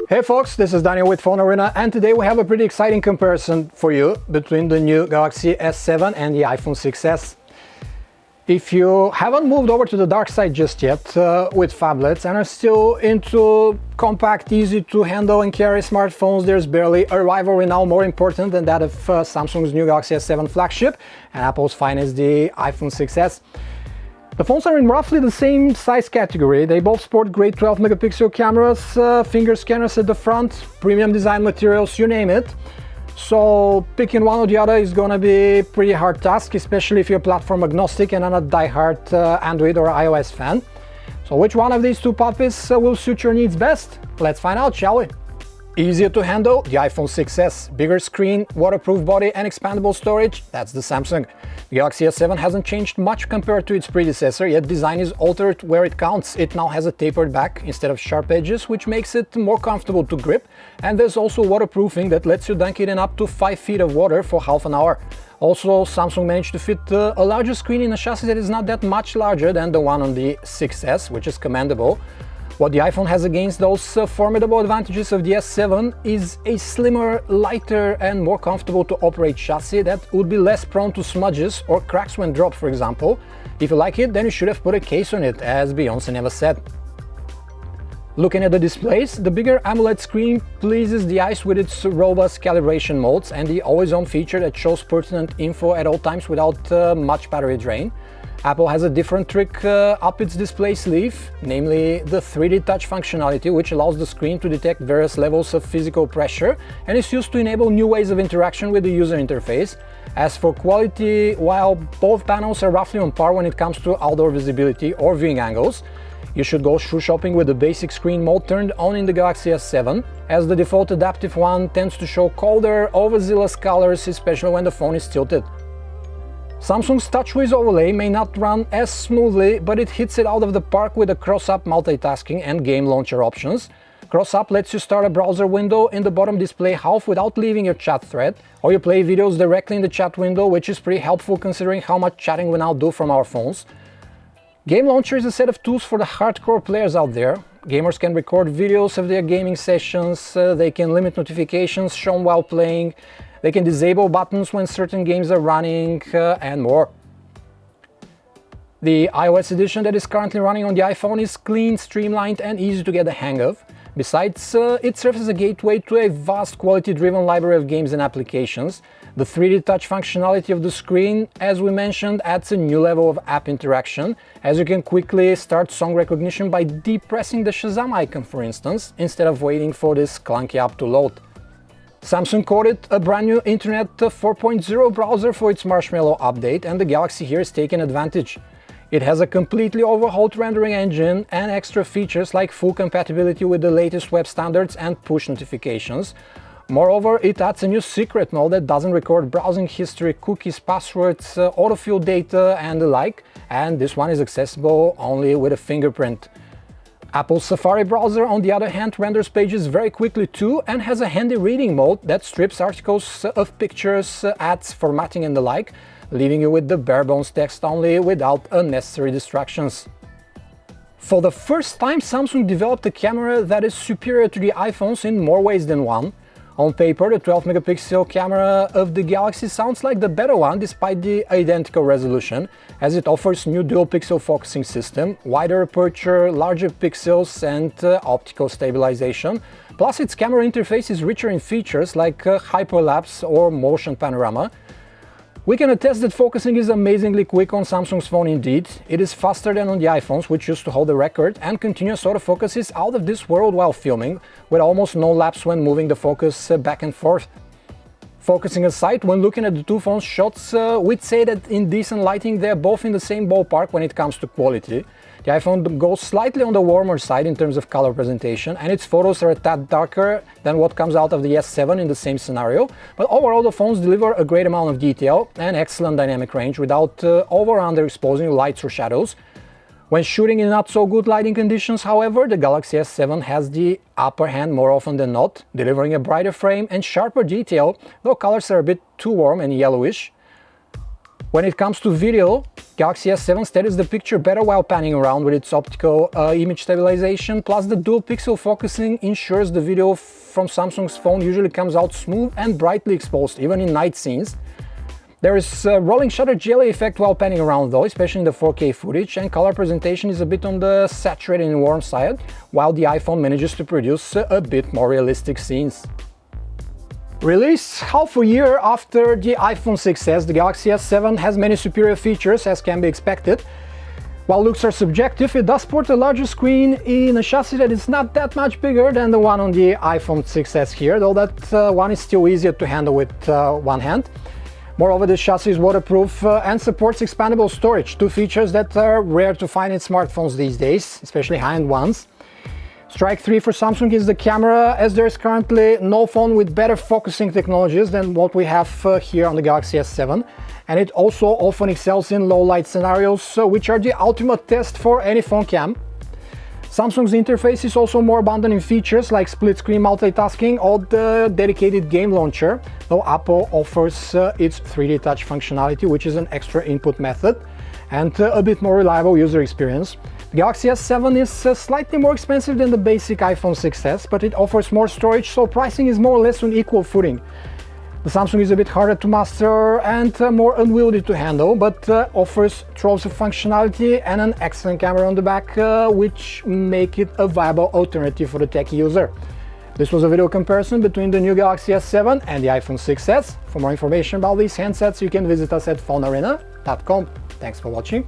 Hey folks, this is Daniel with PhoneArena, and today we have a pretty exciting comparison for you between the new Galaxy S7 and the iPhone 6s. If you haven't moved over to the dark side just yet with phablets and are still into compact, easy to handle and carry smartphones, there's barely a rivalry now more important than that of Samsung's new Galaxy S7 flagship and Apple's finest, the iPhone 6s. The phones are in roughly the same size category. They both sport great 12 megapixel cameras, finger scanners at the front, premium design materials, you name it. So picking one or the other is gonna be a pretty hard task, especially if you're platform agnostic and are not a die-hard Android or iOS fan. So which one of these two puppies will suit your needs best? Let's find out, shall we? Easier to handle, the iPhone 6s. Bigger screen, waterproof body and expandable storage, that's the Samsung. The Galaxy S7 hasn't changed much compared to its predecessor, yet design is altered where it counts. It now has a tapered back instead of sharp edges, which makes it more comfortable to grip. And there's also waterproofing that lets you dunk it in up to 5 feet of water for half an hour. Also, Samsung managed to fit a larger screen in a chassis that is not that much larger than the one on the 6s, which is commendable. What the iPhone has against those formidable advantages of the S7 is a slimmer, lighter and more comfortable to operate chassis that would be less prone to smudges or cracks when dropped, for example. If you like it, then you should have put a case on it, as Beyoncé never said. Looking at the displays, the bigger AMOLED screen pleases the eyes with its robust calibration modes and the always-on feature that shows pertinent info at all times without much battery drain. Apple has a different trick up its display sleeve, namely the 3D touch functionality, which allows the screen to detect various levels of physical pressure and is used to enable new ways of interaction with the user interface. As for quality, while both panels are roughly on par when it comes to outdoor visibility or viewing angles, you should go shoe shopping with the basic screen mode turned on in the Galaxy S7, as the default adaptive one tends to show colder, overzealous colors, especially when the phone is tilted. Samsung's TouchWiz overlay may not run as smoothly, but it hits it out of the park with the cross-up multitasking and game launcher options. Cross-up lets you start a browser window in the bottom display half without leaving your chat thread, or you play videos directly in the chat window, which is pretty helpful considering how much chatting we now do from our phones. Game Launcher is a set of tools for the hardcore players out there. Gamers can record videos of their gaming sessions, they can limit notifications shown while playing, they can disable buttons when certain games are running, and more. The iOS edition that is currently running on the iPhone is clean, streamlined and easy to get the hang of. Besides, it serves as a gateway to a vast quality-driven library of games and applications. The 3D touch functionality of the screen, as we mentioned, adds a new level of app interaction, as you can quickly start song recognition by depressing the Shazam icon, for instance, instead of waiting for this clunky app to load. Samsung quoted a brand new Internet 4.0 browser for its Marshmallow update, and the Galaxy here is taking advantage. It has a completely overhauled rendering engine and extra features like full compatibility with the latest web standards and push notifications. Moreover, it adds a new secret mode that doesn't record browsing history, cookies, passwords, autofill data and the like, and this one is accessible only with a fingerprint. Apple's Safari browser, on the other hand, renders pages very quickly too and has a handy reading mode that strips articles of pictures, ads, formatting and the like, leaving you with the bare-bones text only without unnecessary distractions. For the first time, Samsung developed a camera that is superior to the iPhones in more ways than one. On paper, the 12 megapixel camera of the Galaxy sounds like the better one despite the identical resolution, as it offers new dual pixel focusing system, wider aperture, larger pixels and optical stabilization. Plus its camera interface is richer in features like hyperlapse or motion panorama. We can attest that focusing is amazingly quick on Samsung's phone indeed. It is faster than on the iPhones, which used to hold the record, and continuous autofocus is out of this world while filming, with almost no lapse when moving the focus back and forth. Focusing aside, when looking at the two phones' shots, we'd say that in decent lighting they're both in the same ballpark when it comes to quality. The iPhone goes slightly on the warmer side in terms of color presentation, and its photos are a tad darker than what comes out of the S7 in the same scenario, but overall the phones deliver a great amount of detail and excellent dynamic range without over or underexposing lights or shadows. When shooting in not so good lighting conditions, however, the Galaxy S7 has the upper hand more often than not, delivering a brighter frame and sharper detail, though colors are a bit too warm and yellowish. When it comes to video, Galaxy S7 steadies the picture better while panning around with its optical image stabilization, plus the dual pixel focusing ensures the video from Samsung's phone usually comes out smooth and brightly exposed, even in night scenes. There is a rolling shutter jelly effect while panning around though, especially in the 4K footage, and color presentation is a bit on the saturated and warm side, while the iPhone manages to produce a bit more realistic scenes. Released half a year after the iPhone 6s, the Galaxy S7 has many superior features as can be expected. While looks are subjective, it does sport a larger screen in a chassis that is not that much bigger than the one on the iPhone 6s here, though that one is still easier to handle with one hand. Moreover, this chassis is waterproof and supports expandable storage, two features that are rare to find in smartphones these days, especially high-end ones. Strike 3 for Samsung is the camera, as there is currently no phone with better focusing technologies than what we have here on the Galaxy S7, and it also often excels in low light scenarios, which are the ultimate test for any phone cam. Samsung's interface is also more abundant in features like split-screen multitasking or the dedicated game launcher, though Apple offers its 3D touch functionality, which is an extra input method, and a bit more reliable user experience. The Galaxy S7 is slightly more expensive than the basic iPhone 6s, but it offers more storage, so pricing is more or less on equal footing. The Samsung is a bit harder to master and more unwieldy to handle, but offers troves of functionality and an excellent camera on the back, which make it a viable alternative for the tech user. This was a video comparison between the new Galaxy S7 and the iPhone 6s. For more information about these handsets, you can visit us at PhoneArena.com. Thanks for watching.